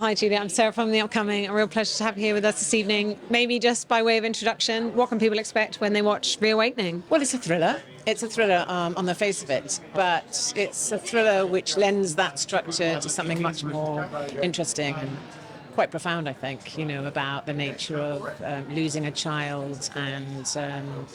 Hi, Juliet. I'm Sarah from The Upcoming. A real pleasure to have you here with us this evening. Maybe just by way of introduction, what can people expect when they watch Reawakening? Well, it's a thriller. It's a thriller on the face of it, but it's a thriller which lends that structure to something much more interesting and quite profound, I think, about the nature of losing a child and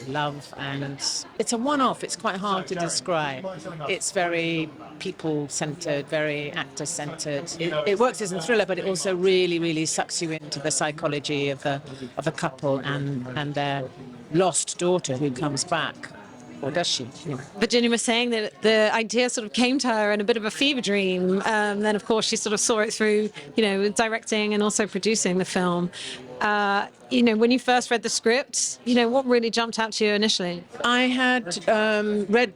love. And it's a one-off. It's quite hard to describe. It's very people-centered, very actor-centered. It works as a thriller, but it also really, really sucks you into the psychology of a couple and their lost daughter who comes back. Or does she? Virginia was saying that the idea sort of came to her in a bit of a fever dream. Then, of course, she sort of saw it through, directing and also producing the film. When you first read the script, what really jumped out to you initially? I had read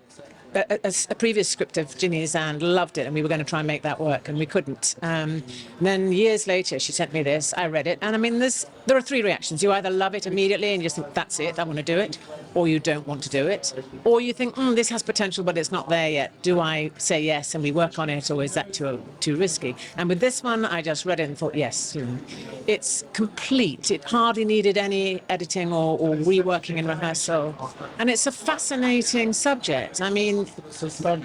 a previous script of Ginny's and loved it, and we were going to try and make that work, and we couldn't. Then years later, she sent me this. I read it, and I mean, there are three reactions. You either love it immediately and you just think, that's it, I want to do it, or you don't want to do it, or you think, this has potential, but it's not there yet. Do I say yes and we work on it, or is that too risky? And with this one, I just read it and thought, yes, it's complete. It hardly needed any editing or reworking in rehearsal, and it's a fascinating subject. I mean,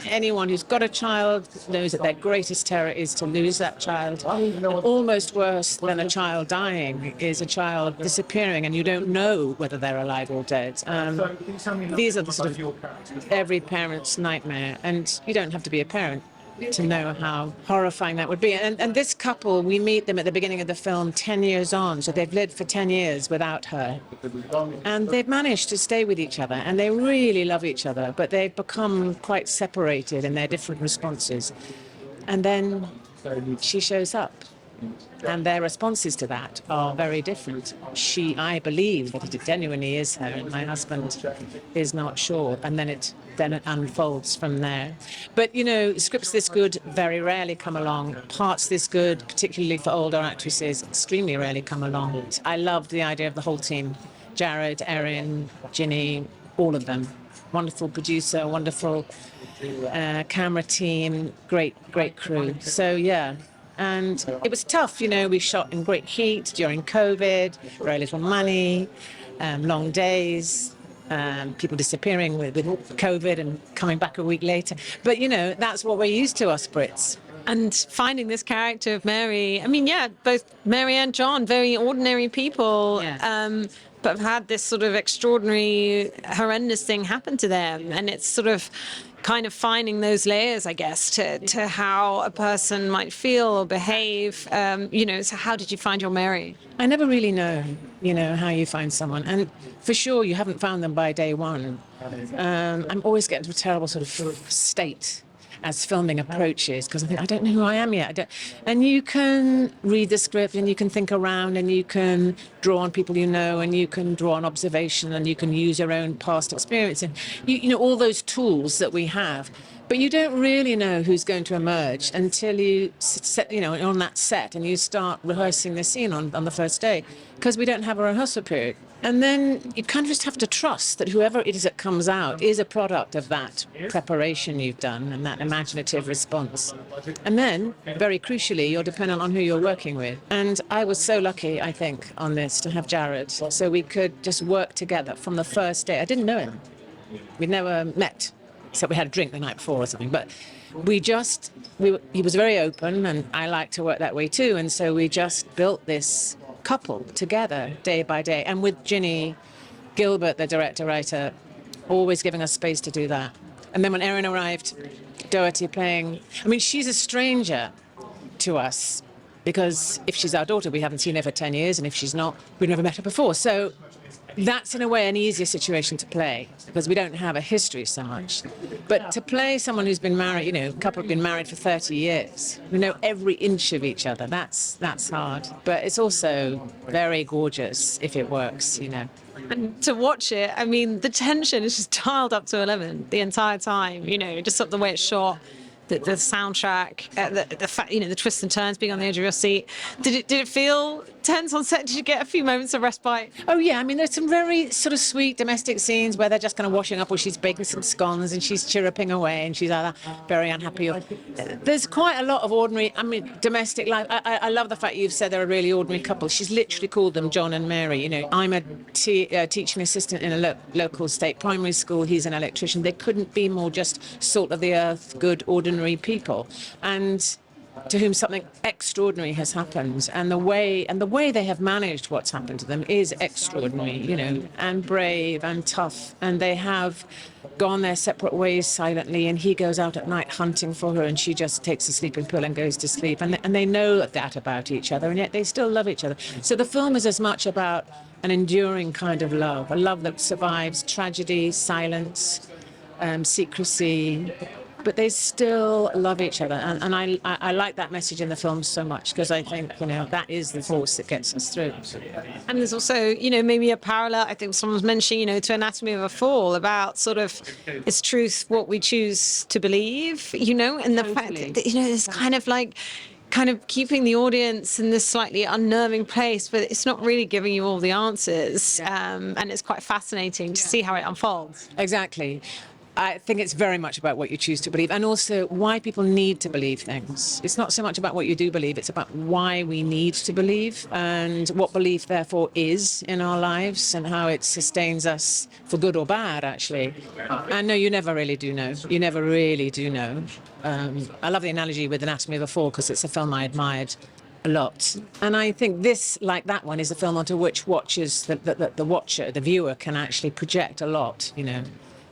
anyone who's got a child knows that their greatest terror is to lose that child. Almost worse than a child dying is a child disappearing and you don't know whether they're alive or dead. These are the sort of every parent's nightmare, and you don't have to be a parent to know how horrifying that would be. And this couple, we meet them at the beginning of the film 10 years on, so they've lived for 10 years without her. And they've managed to stay with each other, and they really love each other, but they've become quite separated in their different responses. And then she shows up, and their responses to that are very different. I believe that it genuinely is her, and my husband is not sure. And then it unfolds from there. But, scripts this good very rarely come along. Parts this good, particularly for older actresses, extremely rarely come along. I loved the idea of the whole team. Jared, Erin, Ginny, all of them. Wonderful producer, wonderful camera team, great crew. So, yeah. And it was tough, we shot in great heat during COVID, very little money, long days, people disappearing with COVID and coming back a week later. But, that's what we're used to, us Brits. And finding this character of Mary, both Mary and John, very ordinary people, Yes. but have had this sort of extraordinary, horrendous thing happen to them. And it's sort of kind of finding those layers, I guess, to how a person might feel or behave. So how did you find your Mary? I never really know, how you find someone. And for sure, you haven't found them by day one. I'm always getting to a terrible sort of state as filming approaches, because I think, I don't know who I am yet. And you can read the script and you can think around and you can draw on people and you can draw on observation and you can use your own past experience and all those tools that we have. But you don't really know who's going to emerge until you set, on that set and you start rehearsing the scene on the first day, because we don't have a rehearsal period. And then you kind of just have to trust that whoever it is that comes out is a product of that preparation you've done and that imaginative response. And then, very crucially, you're dependent on who you're working with. And I was so lucky, I think, on this to have Jared, so we could just work together from the first day. I didn't know him. We'd never met, except we had a drink the night before or something. But he was very open, and I like to work that way too. And so we just built this couple together day by day, and with Ginny Gilbert, the director-writer, always giving us space to do that. And then when Erin arrived, Doherty playing, she's a stranger to us, because if she's our daughter, we haven't seen her for 10 years, and if she's not, we've never met her before. So that's in a way an easier situation to play, because we don't have a history so much. But to play someone who's been married, a couple have been married for 30 years, we know every inch of each other, that's hard. But it's also very gorgeous if it works, And to watch it, the tension is just dialed up to 11 the entire time, just up the way it's shot. the soundtrack, the fact, the twists and turns, being on the edge of your seat. Did it feel tense on set? Did you get a few moments of respite? Oh yeah, I mean, there's some very sort of sweet domestic scenes where they're just kind of washing up, or she's baking some scones and she's chirruping away and she's either very unhappy. There's quite a lot of ordinary, I mean, domestic life. I love the fact you've said they're a really ordinary couple. She's literally called them John and Mary. I'm a teaching assistant in a local state primary school. He's an electrician. They couldn't be more just salt of the earth, good, ordinary people. And to whom something extraordinary has happened, and the way they have managed what's happened to them is extraordinary, and brave and tough, and they have gone their separate ways silently, and he goes out at night hunting for her and she just takes a sleeping pill and goes to sleep, and they know that about each other, and yet they still love each other. So the film is as much about an enduring kind of love, a love that survives tragedy, silence, secrecy, but they still love each other. And I like that message in the film so much, because I think, that is the force that gets us through. And there's also, maybe a parallel, I think someone's mentioning, to Anatomy of a Fall, about sort of, is truth what we choose to believe, and the fact that, it's kind of keeping the audience in this slightly unnerving place, but it's not really giving you all the answers. And it's quite fascinating to see how it unfolds. Exactly. I think it's very much about what you choose to believe, and also why people need to believe things. It's not so much about what you do believe, it's about why we need to believe, and what belief therefore is in our lives, and how it sustains us for good or bad, actually. And no, you never really do know. You never really do know. I love the analogy with Anatomy of a Fall, because it's a film I admired a lot. And I think this, like that one, is a film onto which watchers, the watcher, the viewer, can actually project a lot,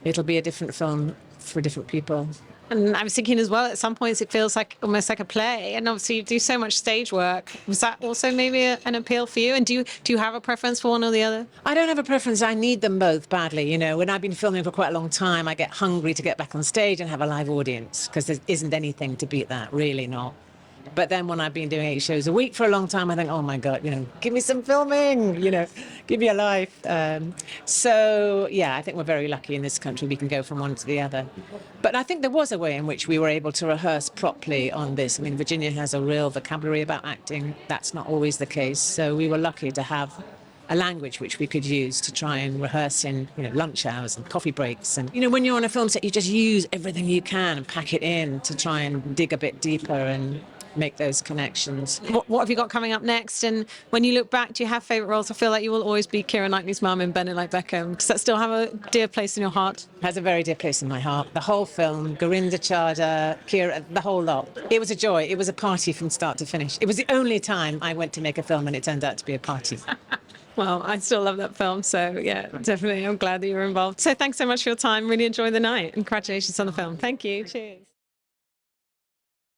It'll be a different film for different people. And I was thinking as well, at some points it feels like almost like a play, and obviously you do so much stage work. Was that also maybe an appeal for you? And do you have a preference for one or the other? I don't have a preference. I need them both badly. When I've been filming for quite a long time, I get hungry to get back on stage and have a live audience, because there isn't anything to beat that, really not. But then when I've been doing 8 shows a week for a long time, I think, oh my God, give me some filming, give me a life. So, yeah, I think we're very lucky in this country. We can go from one to the other. But I think there was a way in which we were able to rehearse properly on this. I mean, Virginia has a real vocabulary about acting. That's not always the case. So we were lucky to have a language which we could use to try and rehearse in, lunch hours and coffee breaks. And, when you're on a film set, you just use everything you can and pack it in to try and dig a bit deeper and make those connections. What have you got coming up next? And when you look back, do you have favourite roles? I feel like you will always be Keira Knightley's mum in Bend It Like Beckham. Does that still have a dear place in your heart? It has a very dear place in my heart. The whole film, Gorinda Chadha, Keira, the whole lot. It was a joy. It was a party from start to finish. It was the only time I went to make a film and it turned out to be a party. Well, I still love that film. So, yeah, definitely. I'm glad that you were involved. So thanks so much for your time. Really enjoy the night. And congratulations on the film. Thank you. Cheers.